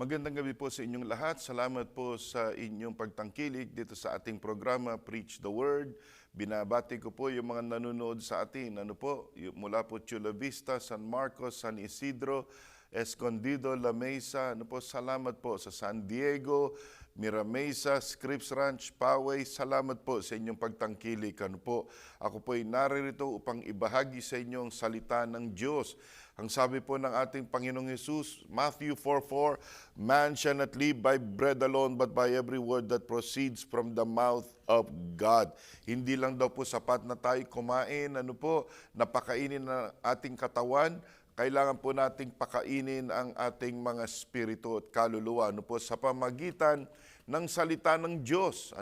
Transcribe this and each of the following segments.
Magandang gabi po sa inyong lahat. Salamat po sa inyong pagtangkilik dito sa ating programa, Preach the Word. Binabati ko po yung mga nanonood sa atin. Mula po Chula Vista, San Marcos, San Isidro, Escondido, La Mesa. Salamat po sa San Diego, Mira Mesa, Scripps Ranch, Poway. Salamat po sa inyong pagtangkilik. Ako po ay naririto upang ibahagi sa inyong salita ng Diyos. Ang sabi po ng ating Panginoong Hesus, Matthew 4:4, Man shall not live by bread alone, but by every word that proceeds from the mouth of God. Hindi lang daw po sapat na tayo kumain, napakainin ng ating katawan, kailangan po nating pakainin ang ating mga spirito at kaluluwa, sa pamagitan ng salita ng Diyos.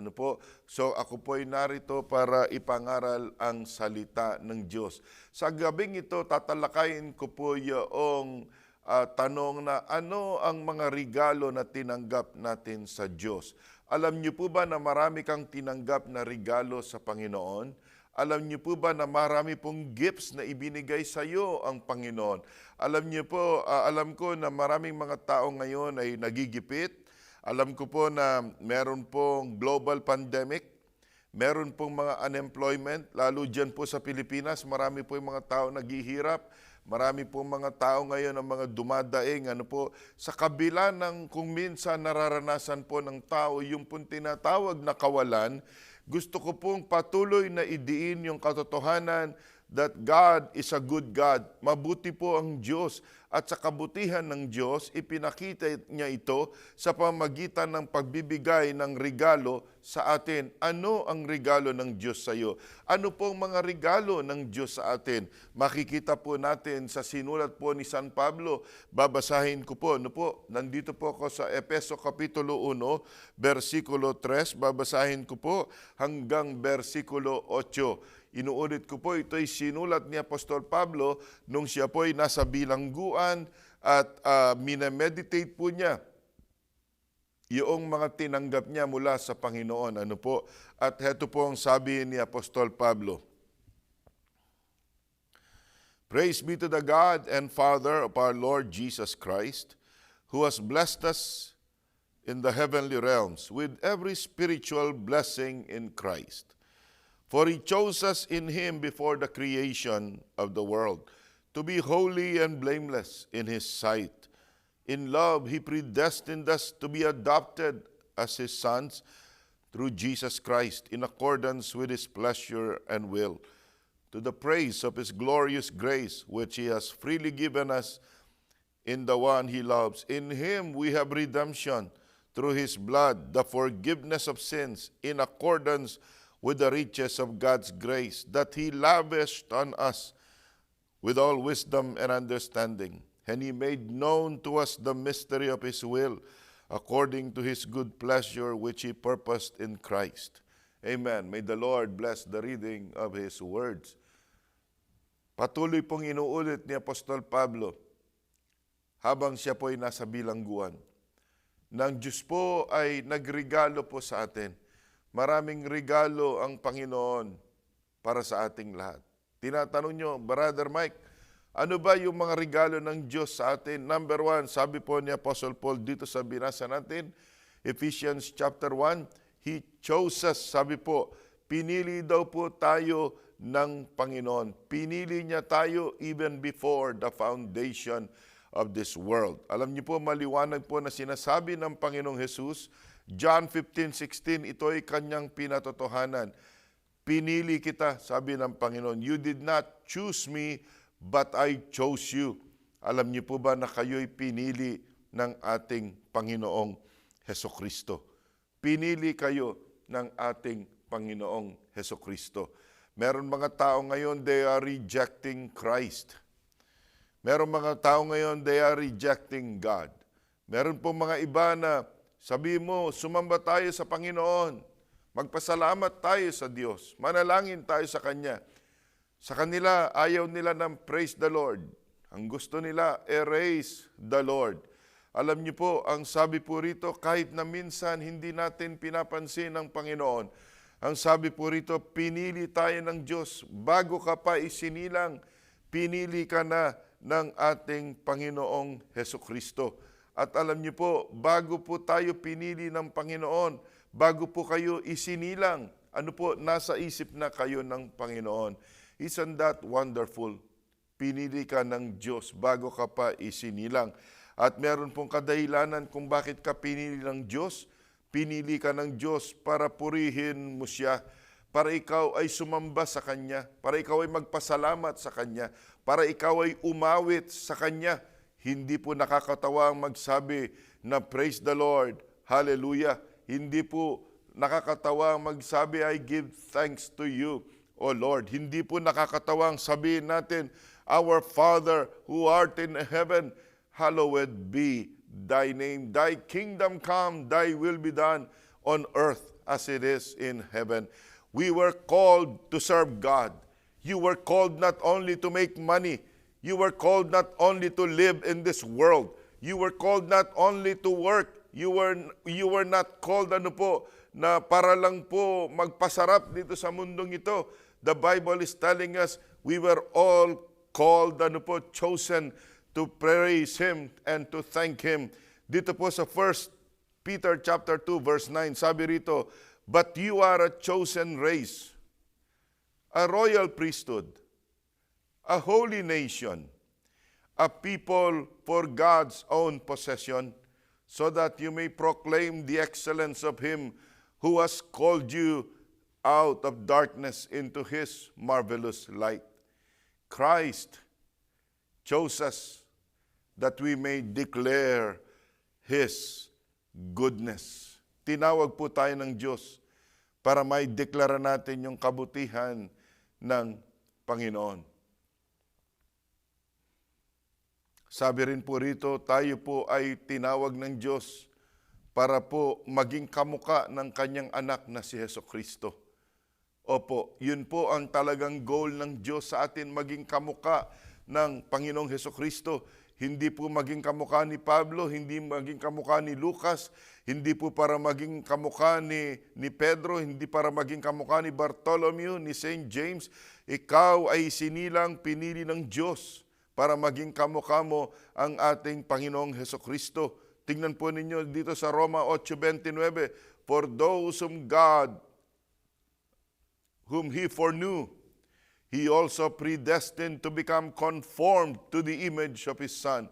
So ako po ay narito para ipangaral ang salita ng Diyos. Sa gabing ito, tatalakayin ko po yung tanong na ano ang mga regalo na tinanggap natin sa Diyos. Alam niyo po ba na marami kang tinanggap na regalo sa Panginoon? Alam niyo po ba na marami pong gifts na ibinigay sa iyo ang Panginoon? Alam ko na maraming mga tao ngayon ay nagigipit. Alam ko po na meron pong global pandemic, meron pong mga unemployment, lalo dyan po sa Pilipinas, marami po yung mga tao naghihirap, marami po mga tao ngayon ang mga dumadaing, sa kabila ng kung minsan nararanasan po ng tao, yung pong tinatawag na kawalan, gusto ko pong patuloy na idiin yung katotohanan that God is a good God. Mabuti po ang Diyos. At sa kabutihan ng Diyos, ipinakita niya ito sa pamagitan ng pagbibigay ng regalo sa atin. Ano ang regalo ng Diyos sa iyo? Ano pong mga regalo ng Diyos sa atin? Makikita po natin sa sinulat po ni San Pablo. Babasahin ko po. Nandito po ako sa Efeso Kapitulo 1, versikulo 3. Babasahin ko po hanggang versikulo 8. Inuulit ko po, ito ay sinulat ni Apostol Pablo nung siya po ay nasa bilangguan at minameditate po niya yung mga tinanggap niya mula sa Panginoon. At heto po ang sabi ni Apostol Pablo. Praise be to the God and Father of our Lord Jesus Christ, who has blessed us in the heavenly realms with every spiritual blessing in Christ. For He chose us in Him before the creation of the world, to be holy and blameless in His sight. In love, He predestined us to be adopted as His sons through Jesus Christ, in accordance with His pleasure and will, to the praise of His glorious grace, which He has freely given us in the one He loves. In Him we have redemption through His blood, the forgiveness of sins, in accordance with the riches of God's grace that He lavished on us with all wisdom and understanding. And He made known to us the mystery of His will, according to His good pleasure, which He purposed in Christ. Amen. May the Lord bless the reading of His words. Patuloy pong inuulit ni Apostol Pablo habang siya po ay nasa bilangguan. Nang Diyos po ay nagregalo po sa atin. Maraming regalo ang Panginoon para sa ating lahat. Tinatanong nyo, Brother Mike, ano ba yung mga regalo ng Diyos sa atin? Number 1, sabi po ni Apostle Paul dito sa binasa natin, Ephesians chapter 1, He chose us, sabi po, pinili daw po tayo ng Panginoon. Pinili niya tayo even before the foundation of this world. Alam niyo po, maliwanag po na sinasabi ng Panginoong Hesus, John 15:16, ito ay kanyang pinatotohanan. Pinili kita, sabi ng Panginoon. You did not choose me, but I chose you. Alam niyo po ba na kayo'y pinili ng ating Panginoong Hesukristo? Pinili kayo ng ating Panginoong Hesukristo. Meron mga tao ngayon, they are rejecting Christ. Meron mga tao ngayon, they are rejecting God. Meron po mga iba na sabi mo, sumamba tayo sa Panginoon. Magpasalamat tayo sa Diyos. Manalangin tayo sa Kanya. Sa kanila, ayaw nila ng praise the Lord. Ang gusto nila, erase the Lord. Alam niyo po, ang sabi po rito, kahit na minsan hindi natin pinapansin ang Panginoon, ang sabi po rito, pinili tayo ng Diyos. Bago ka pa isinilang, pinili ka na ng ating Panginoong Hesukristo. At alam niyo po, bago po tayo pinili ng Panginoon, bago po kayo isinilang, ano po, nasa isip na kayo ng Panginoon. Isn't that wonderful? Pinili ka ng Diyos bago ka pa isinilang. At meron pong kadahilanan kung bakit ka pinili ng Diyos. Pinili ka ng Diyos para purihin mo siya, para ikaw ay sumamba sa Kanya, para ikaw ay magpasalamat sa Kanya, para ikaw ay umawit sa Kanya. Hindi po nakakatawa ang magsabi na praise the Lord, hallelujah. Hindi po nakakatawa ang magsabi, I give thanks to you, O Lord. Hindi po nakakatawa ang sabihin natin, Our Father who art in heaven, hallowed be thy name. Thy kingdom come, thy will be done on earth as it is in heaven. We were called to serve God. You were called not only to make money, you were called not only to live in this world. You were called not only to work. You were not called na para lang po magpasarap dito sa mundong ito. The Bible is telling us we were all called, chosen to praise Him and to thank Him. Dito po sa 1 Peter chapter 2 verse 9, sabi rito, but you are a chosen race, a royal priesthood, a holy nation, a people for God's own possession, so that you may proclaim the excellence of Him who has called you out of darkness into His marvelous light. Christ chose us that we may declare His goodness. Tinawag po tayo ng Diyos para may deklara natin yung kabutihan ng Panginoon. Sabi rin po rito, tayo po ay tinawag ng Diyos para po maging kamuka ng Kanyang anak na si Jesucristo. Opo, yun po ang talagang goal ng Diyos sa atin, maging kamuka ng Panginoong Jesucristo. Hindi po maging kamukha ni Pablo, hindi maging kamukha ni Lucas, hindi po para maging kamukha ni Pedro, hindi para maging kamukha ni Bartholomew, ni St. James. Ikaw ay sinilang pinili ng Diyos para maging kamukha mo ang ating Panginoong Jesucristo. Tingnan po ninyo dito sa Roma 8:29, for those whom He foreknew, He also predestined to become conformed to the image of His Son,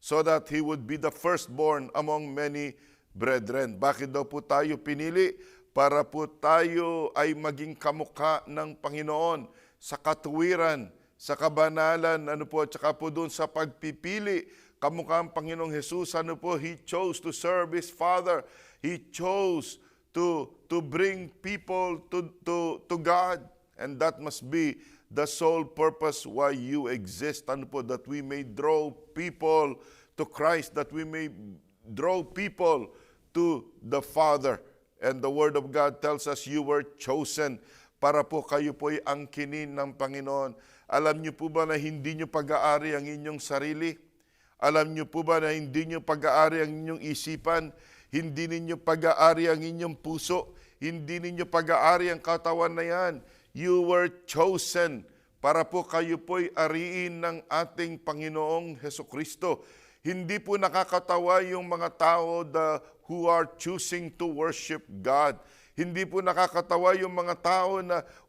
so that He would be the firstborn among many brethren. Bakit daw po tayo pinili? Para po tayo ay maging kamukha ng Panginoon sa katuwiran, sa kabanalan, tsaka po doon sa pagpipili, kamukha ang Panginoong Jesus, He chose to serve His Father. He chose to bring people to God. And that must be the sole purpose why you exist, that we may draw people to Christ, that we may draw people to the Father. And the Word of God tells us you were chosen para po kayo po ay angkinin ng Panginoon. Alam niyo po ba na hindi niyo pag-aari ang inyong sarili? Alam niyo po ba na hindi niyo pag-aari ang inyong isipan? Hindi ninyo pag-aari ang inyong puso? Hindi ninyo pag-aari ang katawan na yan? You were chosen para po kayo po'y ariin ng ating Panginoong Jesucristo. Hindi po nakakatawa yung mga tao who are choosing to worship God. Hindi po nakakatawa yung mga tao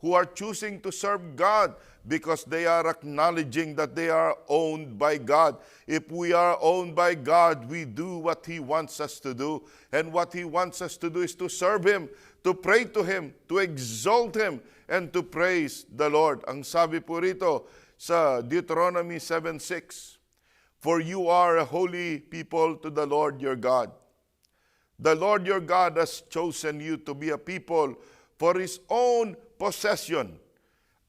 who are choosing to serve God because they are acknowledging that they are owned by God. If we are owned by God, we do what He wants us to do. And what He wants us to do is to serve Him, to pray to Him, to exalt Him, and to praise the Lord. Ang sabi po rito sa Deuteronomy 7:6, for you are a holy people to the Lord your God. The Lord your God has chosen you to be a people for His own possession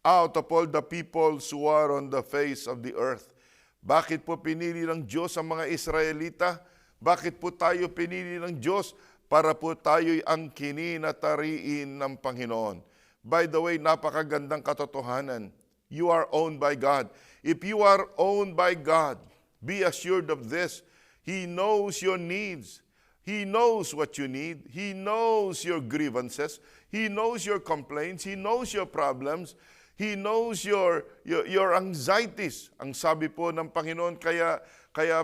out of all the peoples who are on the face of the earth. Bakit po pinili ng Diyos ang mga Israelita? Bakit po tayo pinili ng Diyos? Para po tayo'y angkinin at tariin ng Panginoon. By the way, napakagandang katotohanan. You are owned by God. If you are owned by God, be assured of this. He knows your needs. He knows what you need. He knows your grievances. He knows your complaints. He knows your problems. He knows your anxieties. Ang sabi po ng Panginoon, kaya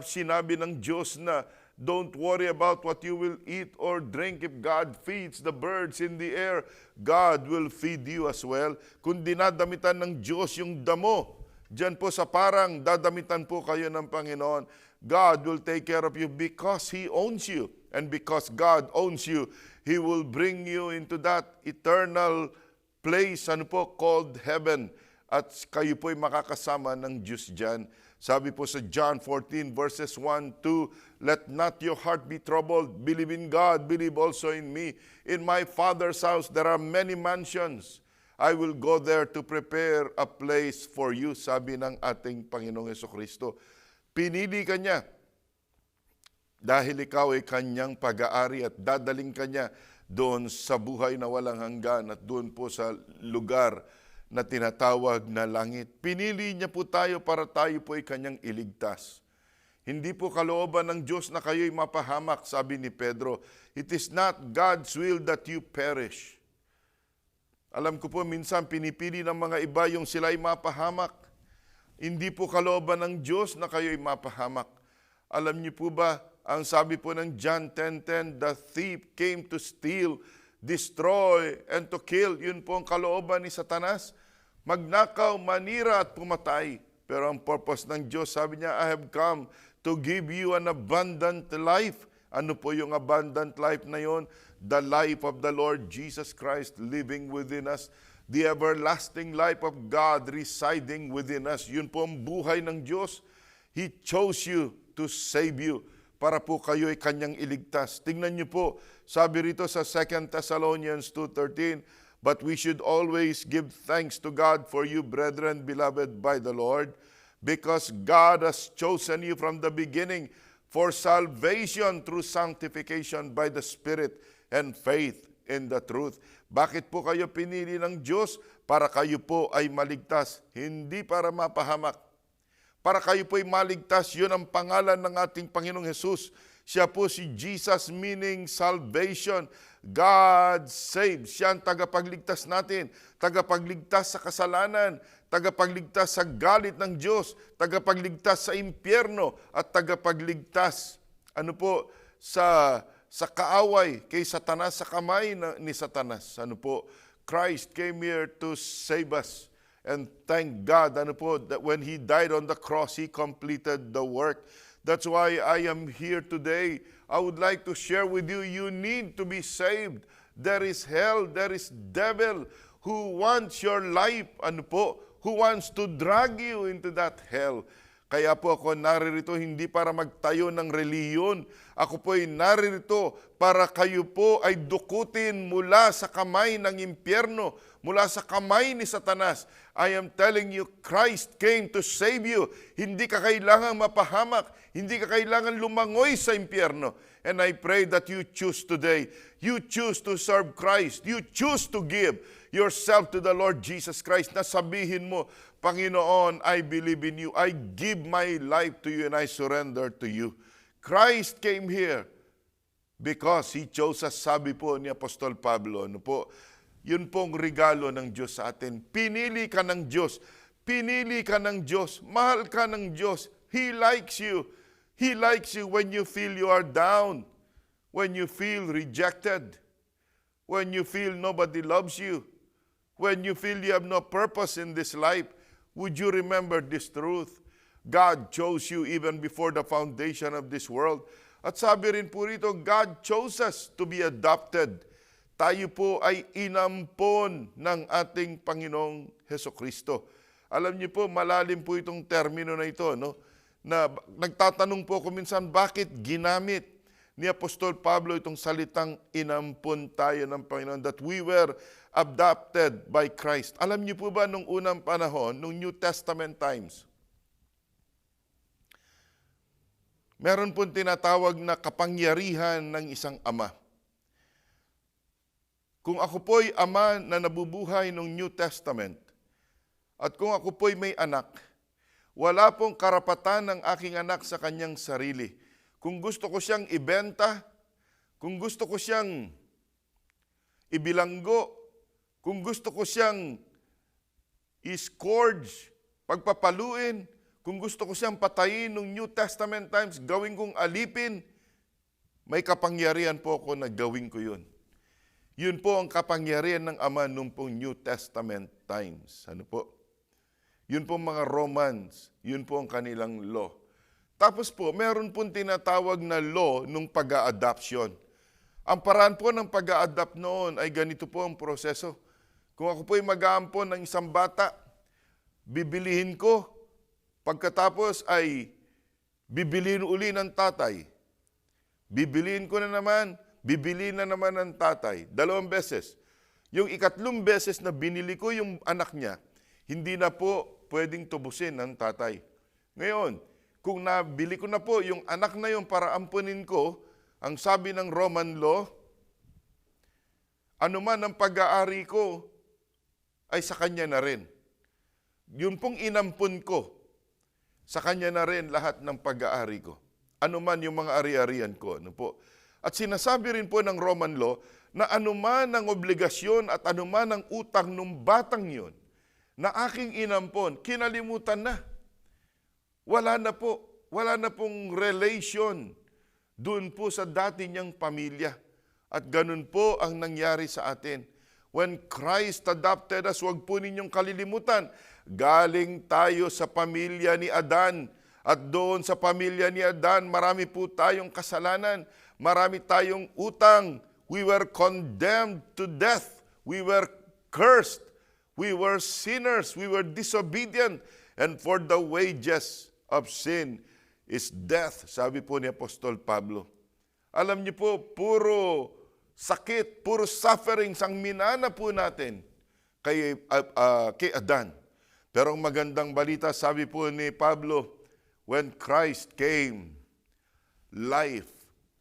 sinabi ng Diyos na Don't worry about what you will eat or drink. If God feeds the birds in the air, God will feed you as well. Kung dinadamitan ng Diyos yung damo, diyan po sa parang dadamitan po kayo ng Panginoon. God will take care of you because He owns you. And because God owns you, He will bring you into that eternal place, called heaven. At kayo po'y makakasama ng Diyos dyan. Sabi po sa John 14 verses 1, 2, let not your heart be troubled. Believe in God, believe also in me. In my Father's house there are many mansions. I will go there to prepare a place for you, sabi ng ating Panginoong Jesucristo. Pinili ka niya dahil ikaw ay kanyang pag-aari at dadaling ka niya doon sa buhay na walang hanggan at doon po sa lugar na tinatawag na langit. Pinili niya po tayo para tayo po ay kanyang iligtas. Hindi po kalooban ng Diyos na kayo'y mapahamak, sabi ni Pedro. It is not God's will that you perish. Alam ko po, minsan pinipili ng mga iba yung sila'y mapahamak. Hindi po kalooban ng Diyos na kayo'y mapahamak. Alam niyo po ba, ang sabi po ng John 10:10, the thief came to steal, destroy, and to kill. Yun po ang kalooban ni Satanas. Magnakaw, manira at pumatay. Pero ang purpose ng Diyos, sabi niya, I have come to give you an abundant life. Ano po yung abundant life na yon? The life of the Lord Jesus Christ living within us. The everlasting life of God residing within us. Yun po ang buhay ng Diyos. He chose you to save you para po kayo ay kanyang iligtas. Tingnan niyo po, sabi rito sa 2 Thessalonians 2:13, but we should always give thanks to God for you, brethren, beloved by the Lord, because God has chosen you from the beginning for salvation through sanctification by the Spirit and faith in the truth. Bakit po kayo pinili ng Diyos? Para kayo po ay maligtas, hindi para mapahamak. Para kayo po ay maligtas, yun ang pangalan ng ating Panginoong Jesus. Siya po si Jesus, meaning salvation. God saves. Siya ang tagapagligtas natin. Tagapagligtas sa kasalanan. Tagapagligtas sa galit ng Diyos. Tagapagligtas sa impyerno. At tagapagligtas, sa kaaway kay Satanas, sa kamay ni Satanas. Christ came here to save us. And thank God, that when He died on the cross, He completed the work. That's why I am here today. I would like to share with you, you need to be saved. There is hell, there is devil who wants your life, who wants to drag you into that hell. Kaya po ako naririto hindi para magtayo ng reliyon. Ako po ay naririto para kayo po ay dukutin mula sa kamay ng impyerno, mula sa kamay ni Satanas. I am telling you, Christ came to save you. Hindi ka kailangang mapahamak. Hindi ka kailangan lumangoy sa impyerno. And I pray that you choose today. You choose to serve Christ. You choose to give yourself to the Lord Jesus Christ. Na sabihin mo, Panginoon, I believe in you. I give my life to you and I surrender to you. Christ came here because He chose us, sabi po ni Apostol Pablo. Yun pong regalo ng Diyos sa atin. Pinili ka ng Diyos. Pinili ka ng Diyos. Mahal ka ng Diyos. He likes you. He likes you when you feel you are down. When you feel rejected. When you feel nobody loves you. When you feel you have no purpose in this life. Would you remember this truth? God chose you even before the foundation of this world. At sabi rin po rito, God chose us to be adopted. Tayo po ay inampon ng ating Panginoong Hesukristo. Alam niyo po, malalim po itong termino na ito, na nagtatanong po ako minsan, bakit ginamit ni Apostol Pablo itong salitang inampon tayo ng Panginoon, that we were adopted by Christ. Alam niyo po ba nung unang panahon, nung New Testament times, meron pong tinatawag na kapangyarihan ng isang ama. Kung ako po'y ama na nabubuhay ng New Testament, at kung ako po'y may anak, wala pong karapatan ng aking anak sa kanyang sarili. Kung gusto ko siyang ibenta, kung gusto ko siyang ibilanggo, kung gusto ko siyang i-scourge, pagpapaluin, kung gusto ko siyang patayin nung New Testament times, gawin kong alipin, may kapangyarihan po ako na gawin ko yun. Yun po ang kapangyarihan ng Ama nung pong New Testament times. Ano po? Yun po mga Romans, yun po ang kanilang law. Tapos po, meron pong tinatawag na law nung pag-a-adoption. Ang paraan po ng pag-a-adopt noon ay ganito po ang proseso. Kung ako po ay mag-aampon ng isang bata, bibilihin ko, pagkatapos ay bibilihin uli ng tatay. Bibilihin ko na naman, bibilihin na naman ng tatay. 2 beses. Yung ikatlong beses na binili ko yung anak niya, hindi na po pwedeng tubusin ng tatay. Ngayon, kung nabili ko na po yung anak na yun para ampunin ko, ang sabi ng Roman law, anuman ang pag-aari ko ay sa kanya na rin. Yun pong inampun ko, sa kanya na rin lahat ng pag-aari ko. Anuman yung mga ari-arian ko. Ano po? At sinasabi rin po ng Roman law na anuman ang obligasyon at anuman ang utang ng batang yun na aking inampon, kinalimutan na. Wala na po. Wala na pong relation doon po sa dati niyang pamilya. At ganun po ang nangyari sa atin. When Christ adopted us, huwag po ninyong kalilimutan, galing tayo sa pamilya ni Adan. At doon sa pamilya ni Adan, marami po tayong kasalanan. Marami tayong utang. We were condemned to death. We were cursed. We were sinners. We were disobedient. And for the wages of sin is death, sabi po ni Apostol Pablo. Alam niyo po, puro sakit, puro sufferings ang minana po natin kay Adan. Pero ang magandang balita, sabi po ni Pablo, when Christ came, life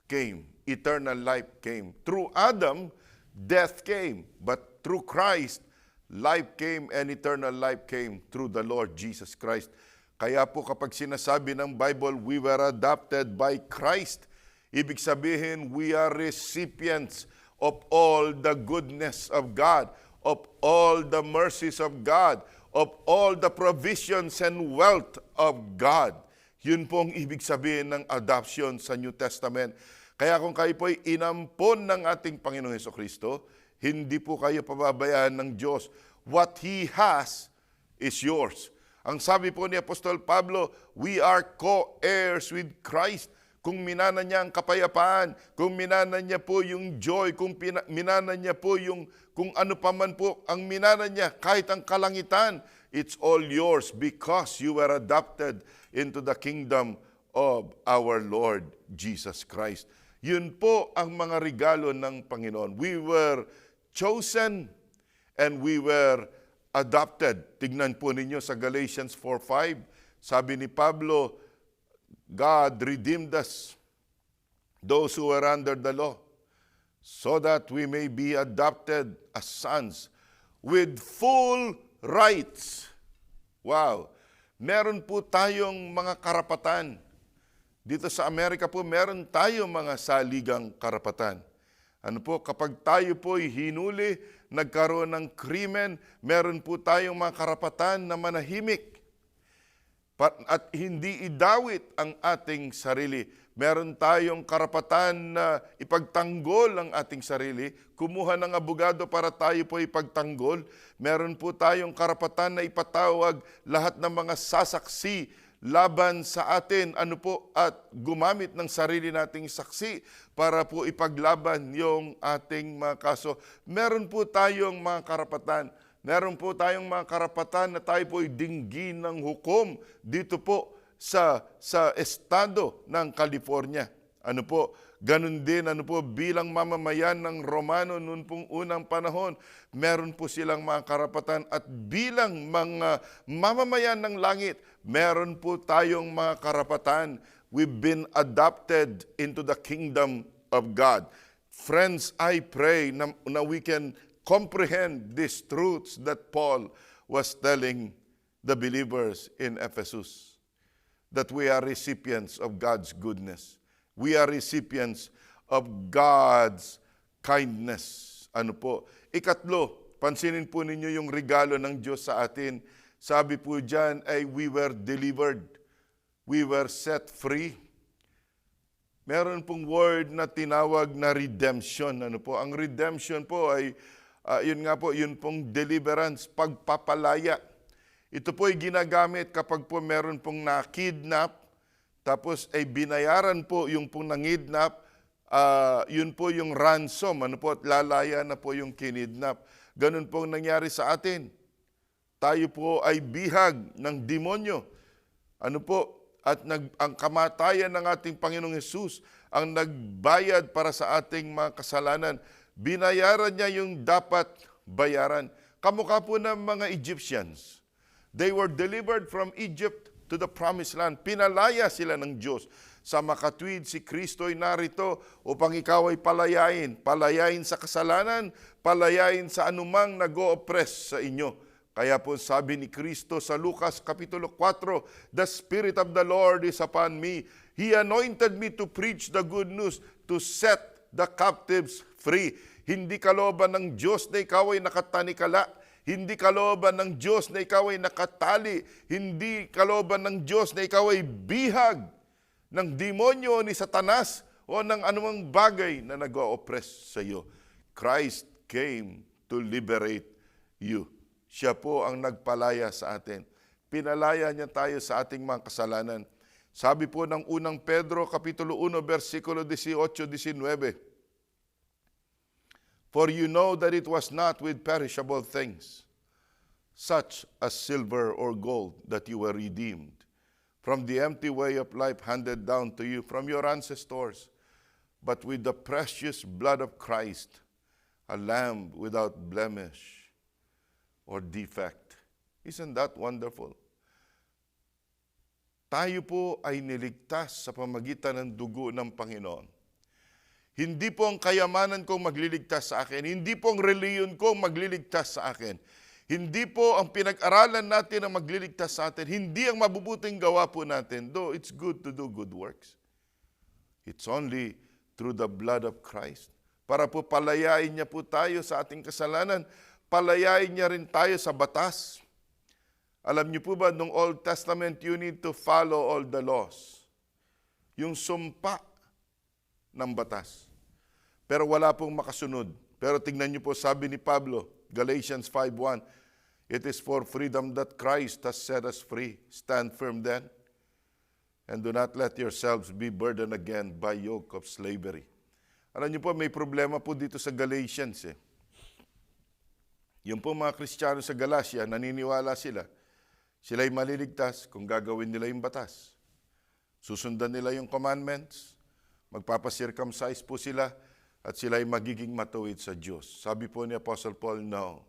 came, eternal life came. Through Adam, death came. But through Christ, life came and eternal life came through the Lord Jesus Christ. Kaya po kapag sinasabi ng Bible, we were adopted by Christ, ibig sabihin, we are recipients of all the goodness of God, of all the mercies of God, of all the provisions and wealth of God. Yun po ang ibig sabihin ng adoption sa New Testament. Kaya kung kayo po ay inampon ng ating Panginoong Jesucristo, hindi po kayo pababayaan ng Diyos. What He has is yours. Ang sabi po ni Apostol Pablo, we are co-heirs with Christ. Kung minana niya ang kapayapaan, kung minana niya po yung joy, kung minana niya po yung kung ano pa man po ang minana niya, kahit ang kalangitan, it's all yours because you were adopted into the kingdom of our Lord Jesus Christ. Yun po ang mga regalo ng Panginoon. We were chosen and we were adopted. Tignan po ninyo sa Galatians 4:5. Sabi ni Pablo, God redeemed us, those who were under the law, so that we may be adopted as sons with full rights. Wow! Meron po tayong mga karapatan. Dito sa Amerika po, meron tayong mga saligang karapatan. Ano po, kapag tayo po ay hinuli, nagkaroon ng krimen, meron po tayong mga karapatan na manahimik at hindi idawit ang ating sarili. Meron tayong karapatan na ipagtanggol ang ating sarili, kumuha ng abogado para tayo po ipagtanggol. Meron po tayong karapatan na ipatawag lahat ng mga sasaksi laban sa atin, at gumamit ng sarili nating saksi para po ipaglaban yung ating mga kaso. Meron po tayong mga karapatan. Meron po tayong mga karapatan na tayo po dinggin ng hukom dito po sa estado ng California. Ganun din, bilang mamamayan ng Romano noon pong unang panahon, meron po silang mga karapatan at bilang mga mamamayan ng langit, meron po tayong mga karapatan. We've been adopted into the kingdom of God. Friends, I pray na we can comprehend these truths that Paul was telling the believers in Ephesus, that we are recipients of God's goodness. We are recipients of God's kindness. Ikatlo, pansinin po ninyo yung regalo ng Diyos sa atin. Sabi po dyan ay we were delivered. We were set free. meron pong word na tinawag na redemption. Ano po? Ang redemption po ay, yun nga po, yun pong deliverance, pagpapalaya. Ito po ay ginagamit kapag po meron pong na-kidnap, tapos ay binayaran po yung pong nangidnap, yun po yung ransom, ano po, at lalaya na po yung kinidnap. Ganun po nangyari sa atin. Tayo po ay bihag ng demonyo. Ano po? At ang kamatayan ng ating Panginoong Hesus ang nagbayad para sa ating mga kasalanan. Binayaran niya yung dapat bayaran. Kamukha po ng mga Egyptians. They were delivered from Egypt to the promised land. Pinalaya sila ng Diyos. Sa makatwid, si Kristo ay narito upang ikaw ay palayain. Palayain sa kasalanan, palayain sa anumang nag-o-oppress sa inyo. Kaya po sabi ni Kristo sa Lucas Kapitulo 4, "The Spirit of the Lord is upon me. He anointed me to preach the good news, to set the captives free." Hindi kalooban ng Diyos na ikaw ay nakatanikala. Hindi kalooban ng Diyos na ikaw ay nakatali. Hindi kalooban ng Diyos na ikaw ay bihag ng demonyo ni Satanas o ng anumang bagay na nag-o-oppress sa iyo. Christ came to liberate you. Siya po ang nagpalaya sa atin. Pinalaya niya tayo sa ating mga kasalanan. Sabi po ng unang Pedro, Kapitulo 1, versikulo 18-19, "For you know that it was not with perishable things, such as silver or gold, that you were redeemed from the empty way of life handed down to you from your ancestors, but with the precious blood of Christ, a lamb without blemish or defect." Isn't that wonderful? Tayo po ay niligtas sa pamagitan ng dugo ng Panginoon. Hindi po ang kayamanan kong magliligtas sa akin. Hindi po ang reliyon kong magliligtas sa akin. Hindi po ang pinag-aralan natin ang magliligtas sa atin. Hindi ang mabubuting gawa po natin. Though it's good to do good works. It's only through the blood of Christ. Para po palayain niya po tayo sa ating kasalanan. Palayain niya rin tayo sa batas. Alam niyo po ba, nung Old Testament, you need to follow all the laws. Yung sumpa ng batas. Pero wala pong makasunod. Pero tingnan niyo po, sabi ni Pablo, Galatians 5:1, "It is for freedom that Christ has set us free. Stand firm then, and do not let yourselves be burdened again by yoke of slavery." Alam niyo po, may problema po dito sa Galatians eh. Yung po mga Kristiyano sa Galacia, naniniwala sila'y maliligtas kung gagawin nila yung batas. Susundan nila yung commandments, magpapacircumcise po sila, at sila'y magiging matuwid sa Diyos. Sabi po ni Apostle Paul, "No,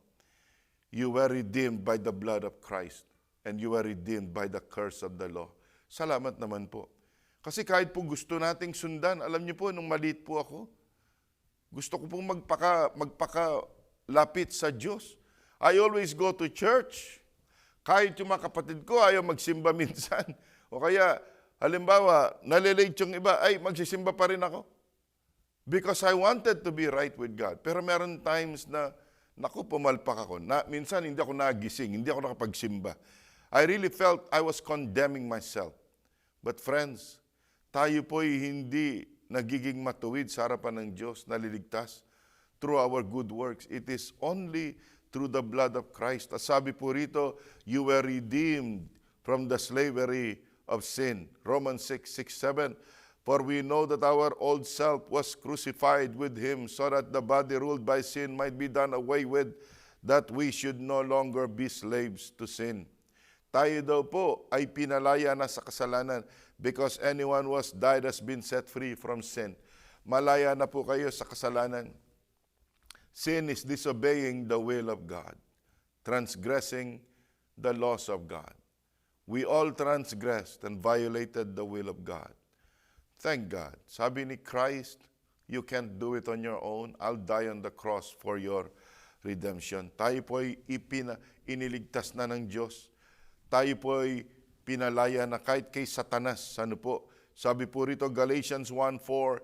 you were redeemed by the blood of Christ, and you were redeemed by the curse of the law." Salamat naman po. Kasi kahit po gusto nating sundan, alam niyo po, nung maliit po ako, gusto ko pong magpakalapit sa Diyos. I always go to church. Kahit yung mga kapatid ko ayaw magsimba minsan. O kaya, halimbawa, nalilate yung iba, ay magsisimba pa rin ako. Because I wanted to be right with God. Pero meron times na, naku, pumalpak ako. Minsan hindi ako nagising, hindi ako nakapagsimba. I really felt I was condemning myself. But friends, tayo po'y hindi nagiging matuwid sa harapan ng Diyos, naliligtas through our good works. It is only through the blood of Christ. At sabi po rito, "You were redeemed from the slavery of sin." Romans 6:6-7, "For we know that our old self was crucified with Him, so that the body ruled by sin might be done away with, that we should no longer be slaves to sin." Tayo daw po ay pinalaya na sa kasalanan, because anyone who has died has been set free from sin. Malaya na po kayo sa kasalanan. Sin is disobeying the will of God, transgressing the laws of God. We all transgressed and violated the will of God. Thank God. Sabi ni Christ, "You can't do it on your own. I'll die on the cross for your redemption." Tayo po ay iniligtas na ng Diyos. Tayo po ay pinalaya na kahit kay Satanas. Ano po? Sabi po rito, Galatians 1:4,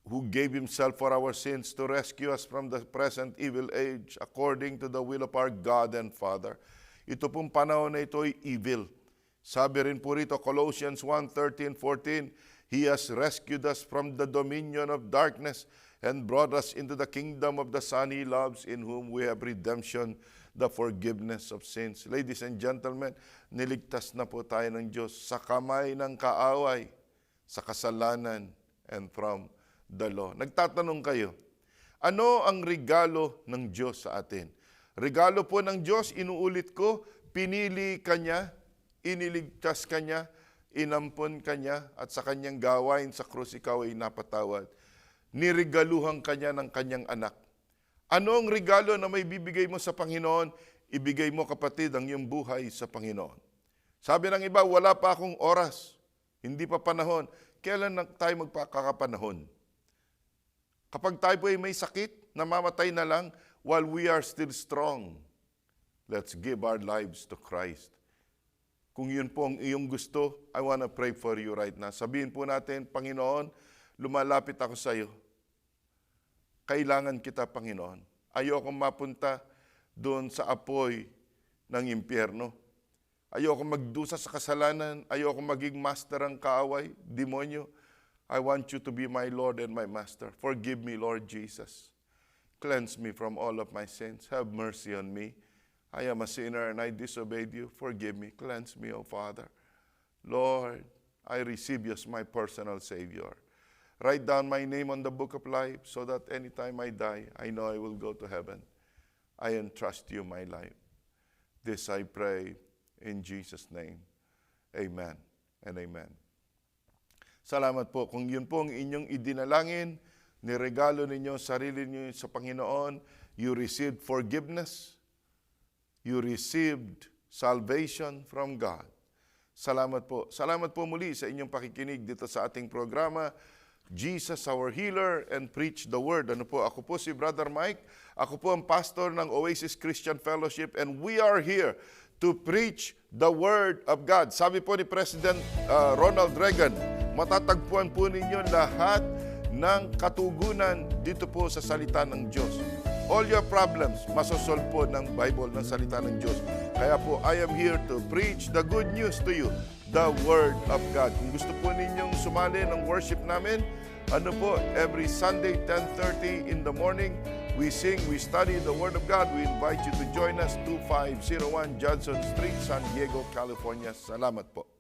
"Who gave Himself for our sins to rescue us from the present evil age, according to the will of our God and Father." Ito pong panahon na ito ay evil. Sabi rin po rito, Colossians 1:13-14, He has rescued us from the dominion of darkness and brought us into the kingdom of the Son He loves, in whom we have redemption, the forgiveness of sins. Ladies and gentlemen, niligtas na po tayo ng Diyos sa kamay ng kaaway, sa kasalanan, and from the law. Nagtatanong kayo, ano ang regalo ng Diyos sa atin? Regalo po ng Diyos, inuulit ko, pinili ka niya, iniligtas ka niya, inampon ka niya, at sa kanyang gawain sa krus ikaw ay napatawad. Niregaluhan ka niya ng kanyang anak. Ano ang regalo na may bibigay mo sa Panginoon? Ibigay mo, kapatid, ang iyong buhay sa Panginoon. Sabi ng iba, wala pa akong oras, hindi pa panahon. Kailan tayo magpakakapanahon? Kapag tayo po ay may sakit, namamatay na lang, while we are still strong, let's give our lives to Christ. Kung yun po ang iyong gusto, I want to pray for you right now. Sabihin po natin, Panginoon, lumalapit ako sa iyo. Kailangan kita, Panginoon. Ayokong mapunta doon sa apoy ng impyerno. Ayokong magdusa sa kasalanan. Ayokong maging master ang kaaway, demonyo. I want you to be my Lord and my Master. Forgive me, Lord Jesus. Cleanse me from all of my sins. Have mercy on me. I am a sinner and I disobeyed you. Forgive me. Cleanse me, O Father. Lord, I receive you as my personal Savior. Write down my name on the book of life so that anytime I die, I know I will go to heaven. I entrust you my life. This I pray in Jesus' name. Amen and amen. Salamat po. Kung yun po ang inyong idinalangin, niregalo ninyo sarili niyo sa Panginoon, you received forgiveness, you received salvation from God. Salamat po. Salamat po muli sa inyong pakikinig dito sa ating programa, Jesus Our Healer and Preach the Word. Ano po? Ako po si Brother Mike. Ako po ang pastor ng Oasis Christian Fellowship and we are here to preach the Word of God. Sabi po ni President Ronald Reagan, matatagpuan po ninyo lahat ng katugunan dito po sa salita ng Diyos. All your problems, masosolve po ng Bible, ng salita ng Diyos. Kaya po, I am here to preach the good news to you, the Word of God. Kung gusto po ninyong sumali ng worship namin, ano po, every Sunday, 10:30 in the morning, we sing, we study the Word of God. We invite you to join us, 2501 Johnson Street, San Diego, California. Salamat po.